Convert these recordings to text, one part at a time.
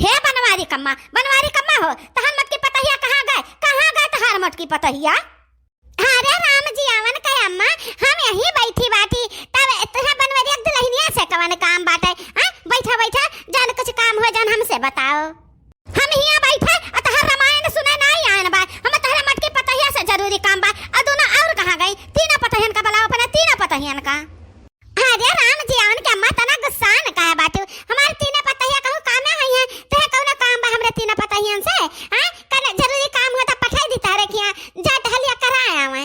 हे बनवारी कम्मा हो तहन मटकी पतहिया कहाँ गए तहार मटकी पतहिया। अरे राम जी आवन कहे अम्मा हम यहीं बैठी बाटी तब तुहे बनवारी एक दुल्हनिया से कवन काम बाटे। बैठा बैठा जान कुछ काम हो जान हमसे बताओ। हम हिया बैठे तहर रामायण सुने नहीं आन बा हम तहरा मटकी पतहिया से जरूरी काम बा दोनों और कहाँ गई तीनों पतहियन का बुलाओ अपने तीनों पतहियन का। अरे राम जी आवन के अम्मा तना गुस्सा न कहे बाटू हमारे तीनों पतहिया कहू काम है हैं तुहे कौनो काम बा हमरे तीनों पतहियन से कने जरूरी काम हो त पठाई दी तारे किया जा टहलिया कराए आवे।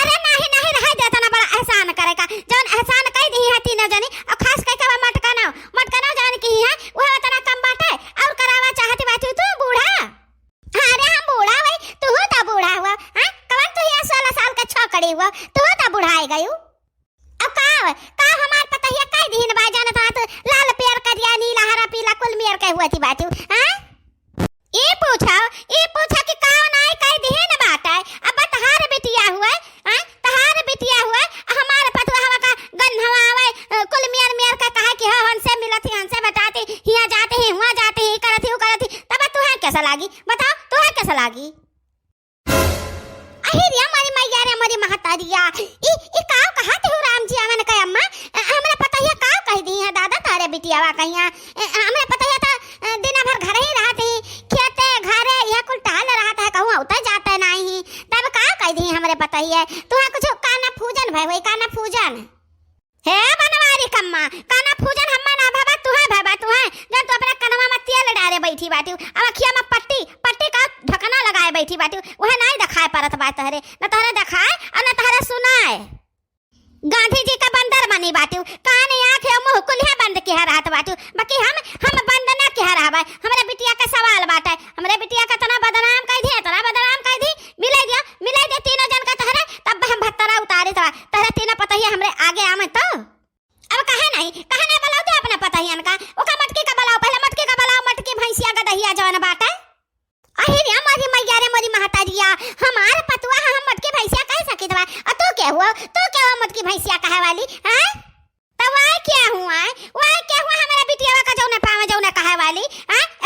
अरे नहीं नहीं रह जाता ना बड़ा एहसान करेगा जौन एहसान कह दी है तीनों जनी और खास कह के मटका ना जान की है वो तना कम बाटे और करावा चाहती बाटू तू बूढ़ा। अरे हम बूढ़ा भाई तू तो बूढ़ा हुआ कवन तू ये 16 साल का छोकरी हुआ तू तो बुढ़ाई गई। अब का हमार पतहिया कह दीन बा जानत हाथ लाल पेड़ करिया नीला हरा पीला कुल मेर कह हुआ थी बाटू। ये पूछा कि कौन आई कह दीन बाटा अब तहार बिटिया हुआ तहार बिटिया हुआ हमारे पतवा हवा का गन्हवा आवे कुल मेर का कहा कि हमसे मिलती हमसे बताती हिया जाते ही हुआ जाते ही करती तब तुहे कैसा लागी बताओ तुहे कैसा लागी। अहिरिया मारी मैया रे मारी महतारिया ई काव कहत हो राम जी आवन कहे अम्मा हमरा पतहिया काव कह दी है दादा तारे बिटियावा कहिया हमरा पतहिया त दिन भर घर ही रहते खेते घरे या कुल टहल रहता है कहूं उतर जाते नहीं तब काव कह दी हमरे पतहिया तुहा कुछ काना फूजन भाई वही काना फूजन हे बनवारी कम्मा काना फूजन हम्मा ना भाबा तुहे जब तू अपना कनवा में तेल डाले बैठी बाटी अब अखिया में पट्टी का ढकना लगाए बैठी बाटी वह नहीं दिखाए परत बात तहरे न तहरे दिखाए और न तहरे सुनाए। गांधी जी का बंदर बनी बाटी कान आंख मुंह कुल्हे बंद के रहत बाटी बाकी हम बंद ना के रहबा हमरे बिटिया का सवाल बाटे हमरे बिटिया का तना बदनाम कह दी मिले दे तीनों जन का तहरे तब हम भत्तरा उतारे तहरे तीनों पतहिया हमरे आगे आवे तो अब कहे नहीं बुलाओ दे अपने पतहियन का ओका मटकी का बुलाओ पहले मटकी भैंसिया का दहिया जवन बाटे। अहिरे हमारी मैया रे मोरी महतारिया हमार पतवा हम मटकी भैंसिया कह सकित बा तू क्या हुआ मटकी भैंसिया कहे वाली हैं तब वाई क्या हुआ हमारा बिटियावा का जौने पावे जौने कहे वाली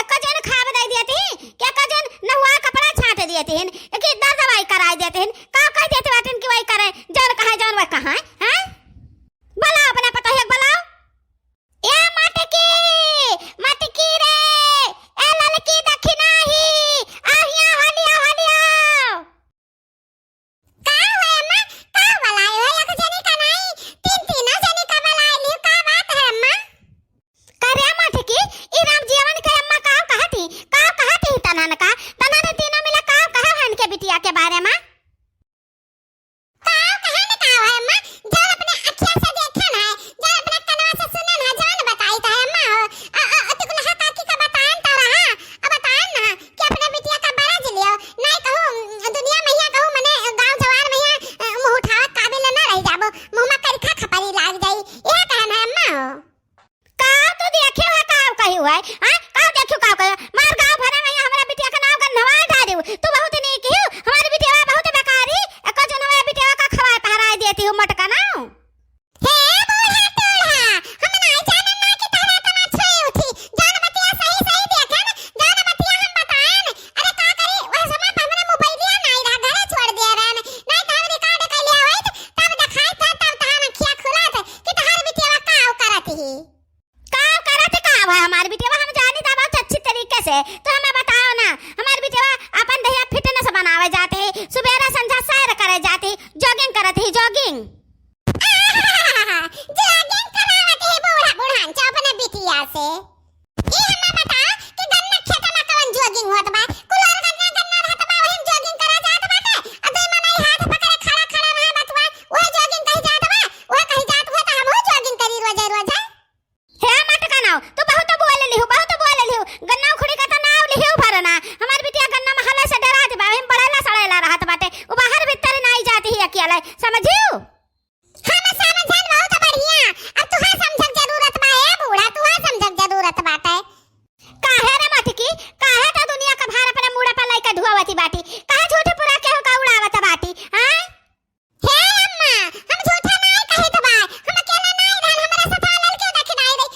एक जन खाब दे देती क्या का जन नहुआ कपड़ा छाट देती हैं कि दवाई करा देती हैं का कह देते बाटन की वही करे जौन कहे जौन वह कहां हैं बुलाओ अपने पतहिया बुलाओ। ए मटकी रे ए ललकी दखिना ही आहिया हलिया का है अम्मा का बुलाए हो एक जनी का नहीं तीनों जनी का बुलाए लियो का बात है अम्मा। करे मटकी ई राम जीवन के अम्मा का कहती तनन तीनों मिला का कहा हन के बिटिया के बारे में तो हमें बताओ ना हमारे बिटिया अपन दहिया फिटनेस बनावे जाते सुबेरा संध्या सैर करे जाती जॉगिंग करती जॉगिंग करावत है बूढ़ान च अपने बिटिया से ई हमें बता कि गन्ना खेत में कौन जॉगिंग होत बा कुलार गन्ना रहत बा वही जॉगिंग करा जात बाटे अदे मनाई हाथ पकड़े खड़ा रहा बतवा वो जॉगिंग कहीं जात बा वो कहीं जात हो त हम जॉगिंग करी रोज हे मत कनाओ तू बहुत बोल लिहु गन्ना उखड़ी का त नाव लिहु भरना हमार बिटिया गन्ना महला से डरात बा हम बड़ेला सड़ेला रहत बाटे वो बाहर भीतर नहीं जाती है अकेला समझियो। हम समझन बहुत बढ़िया अब तुहा समझक जरूरत बा ए बूढ़ा तुहा समझक जरूरत बाटे काहे रे मटकी काहे त दुनिया का भार अपने मुड़ा पर लइका धुआवती बाटी काहे झूठ पूरा केहू का उड़ावत बाटी हैं हे अम्मा हम झूठा नहीं कहित बा हम अकेला नहीं रहल हमरा सता लल के दखनाई रे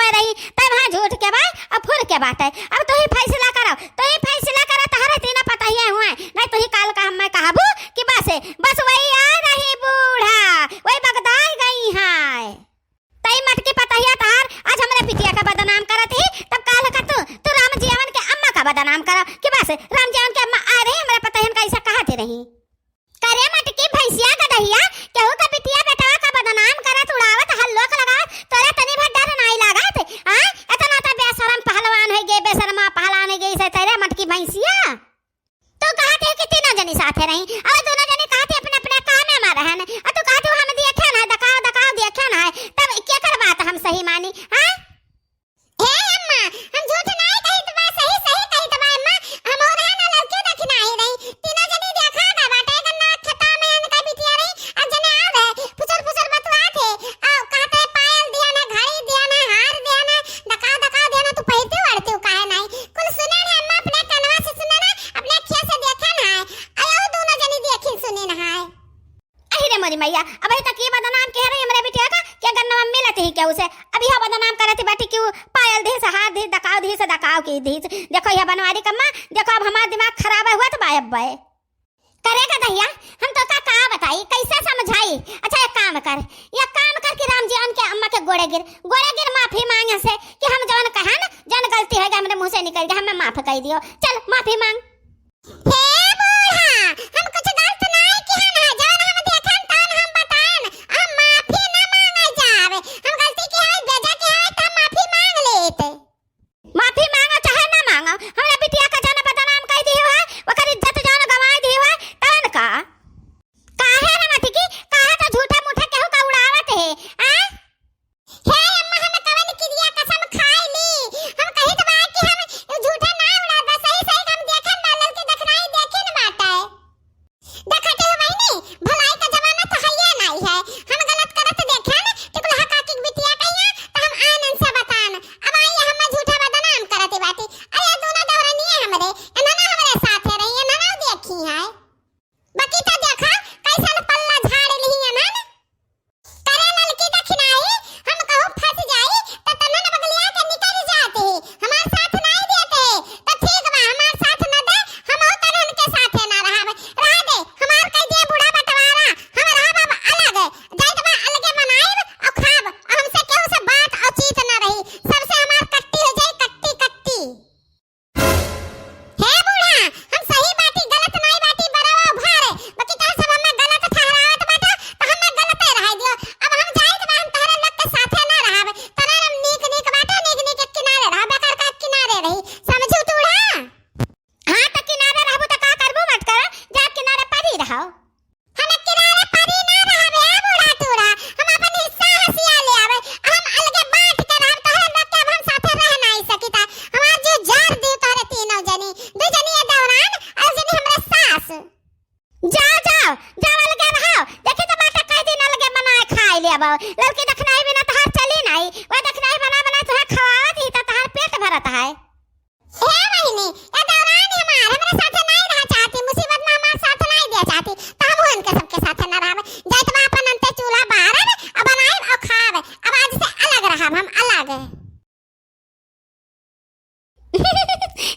बताए रही तब वहां झूठ के बात अब फुर के बात है। अब तो ही फैसला करो, तो ही फैसला करो, तहरा तीना पता ही हुआ नहीं तो ही काल का हम मैं कहबू कि बस वही आ रही बूढ़ा वही बगदाई गई है। तई मटकी पता ही तार आज हमारे पिटिया का बदनाम करत ही तब काल का तू राम जीवन के अम्मा का बदनाम करो कि बस राम जीवन के अम्मा आ रही हमारे पता ही कैसा कहते रही करे मटकी भैंसिया का दहिया केहू का बिटिया बेटा का बदनाम करत उड़ावत हल्लोक लगावत तोरा तनी भर डर नहीं लागत हां इतना तो बेशरम पहलवान हो गए बेशरमा पहलवान हो गई से तेरे मटकी भैंसिया तो कहते कि तीनों जनी साथे रही और दोनों जनी कहते अपने अपने काम में रहन और तू कहते हम देखे ना दकाओ देखे ना तब क्या कर बात हम सही मानी हां हे अम्मा हम झूठ नहीं कही तो बात सही सही कही तो अम्मा हम और ना लड़के देखना ही नहीं तीनों जनी देखा ना बाटे गन्ना खता में इनका बिटिया रही अब जने आवे पुचर पुचर बतवा थे और कहते पायल दिया ना घड़ी दिया ना हार दिया ना दकाओ दिया ना तू पहते वड़ते काहे नहीं कुल सुने ना अम्मा अपने कनवा से सुने ना अपने अखियां से देखा ना आयो दोनों जनी देखी सुने ना है अरे मोरी मैया अब तक ये बदनाम कह रही हमरे बिटिया का क्या गन्ना मम्मी लेते ही क्या उसे अब यह बदनाम करती बैठी क्यों पायल दे से हाथ दे दकाओ की दी देखो यह बनवारी कम्मा देखो अब हमारा दिमाग खराब हुआ तो बायब बे करेगा दहिया हम तो का बताई कैसे समझाई अच्छा एक काम कर कि राम जी के अम्मा के गोड़े गिर माफी मांगे से कि हम जवन कहा ना जन गलती है हमरे मुंह से निकल गया हमें माफ कर दियो चल माफी मांग हे बूढ़ा हम कुछ गलत नहीं किया ना जवन हम देखन तन हम बताएं हम माफी ना मांगे जावे हम गलती की है बेजा की है त माफी मांग लेते माफी मांगो चाहे ना मांगो हमरा बिटिया का जान बदनाम कर दी है ओकर इज्जत जान गवा दी है तन का काहे ना मत की काहे तो झूठा मूठा केहू का उड़ावत है आ हे अम्मा हम कवन क्रिया कसम खाई ली हम कही तो बात कि हम झूठा ना उड़ा बस सही सही हम देखन ना लड़के देखना ही देखे न बाटा है देखते हो बहनी भलाई का जमाना तो है ये नहीं है हम गलत करत देखे ना तो कुल हका की बिटिया कहिया तो हम आनंद से बतान अब आई हम झूठा बदनाम करती बाटी अरे दोनों दौरनी है हमरे ना हमरे साथ रही ना देखी है बाकी तो देखा कैसा पल्ला झाड़ ली है ना करे लड़की दखनाई हम कहू फंस जाई तो तनन बगलिया के निकल जाते हमार साथ नहीं देते तो ठीक बा हमार साथ न दे हम हो तनन के साथ ना रह दे हमार कह दे बूढ़ा बटवारा हम रहब अलग जाइत बा अलगे मनाइब और खाब और हमसे केहू से बात औचित न रही सबसे हमार कट्टी हो जाई कट्टी हे बूढ़ा हम सही बाटी गलत नहीं बाटी बराबर भारे बाकी तो सब हमें गलत ठहरावत बाटा तो हमें गलत ही रह दियो अब हम जाइत बा हम तहरे लोग के साथे ना रहब तने हम नीक बाटा नीक के किनारे रहब बेकार का किनारे रही समझू तूड़ा हां त किनारे रहबू त का करबू मत कर जा किनारे पर ही रहो हम किनारे पर ही ना रहबे आ बूढ़ा तूड़ा हम अपन हिस्सा हसिया ले आवे हम अलगे बांट के रहब तहरे लोग के अब हम साथे रह नहीं सकीता हमार जो जार दी तोरे तीनों जनी दो जनी ये दौरान और जनी हमरे सास जाओ अलगे रहो देखे तो बाटा कह दिन अलगे बनाए खाई ले अब लड़की दखनाई बिना तो हर चली नहीं वो दखनाई बना तो खवावत ही तो तहार पेट भरत है हे बहिनी ये दौरान हमरे साथे नहीं रह चाहती मुसीबत में हमार साथ नहीं दे चाहती तो हम उनके सबके साथे ना रहब जाइत बा अपन अंते चूल्हा बारब अब बनाइब और खाब अब आज से अलग रहब हम अलग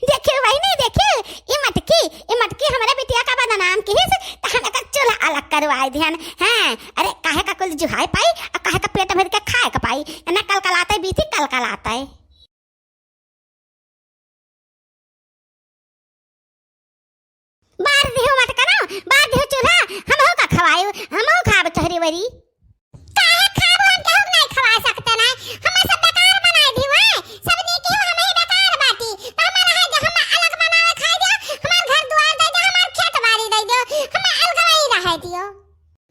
देखियो बहिनी देखियो ये मटकी हमारे बिटिया का बदनाम की है तो हम का चूल्हा अलग करवाए ध्यान हैं अरे काहे का कुल जुहाई पाई और काहे का पेट भर के खाए का पाई ना कलकलाता है बीती कलकलाता है बार दियो मत करो बार दियो चूल्हा हम हो का खवायो हम हो खाब तोहरी वरी काहे खाब हम केहू नहीं खवा सकते ना हम सब बेकार बनाई दी हुए सब नी केहू हम ही बेकार बाटी तो हमारा है जो हम अलग बनावे खाई दियो हमार घर द्वार दे दो हमार खेत बाड़ी दे दो हम अलग ही रह दियो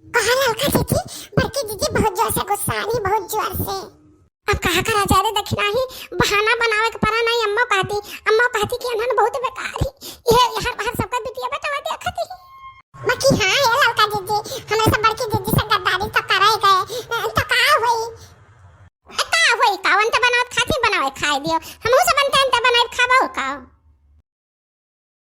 कहां अलका दीदी बड़की दीदी बहुत जोर से गुस्सा रही बहुत जोर से अब कहा करा जा रे दखना ही बहाना बनावे के परा नहीं अम्मा कहती कि अनन बहुत बेकार ही ये यहां बाहर सबका बिटिया बेटा देखती बाकी हां ये लड़का दीदी हमें सब बड़की दीदी से गद्दारी तो कराई गए तो का होई कावन तो बनावत खाती बनावे खाई दियो हमहु सब बनते बनावे खाबो का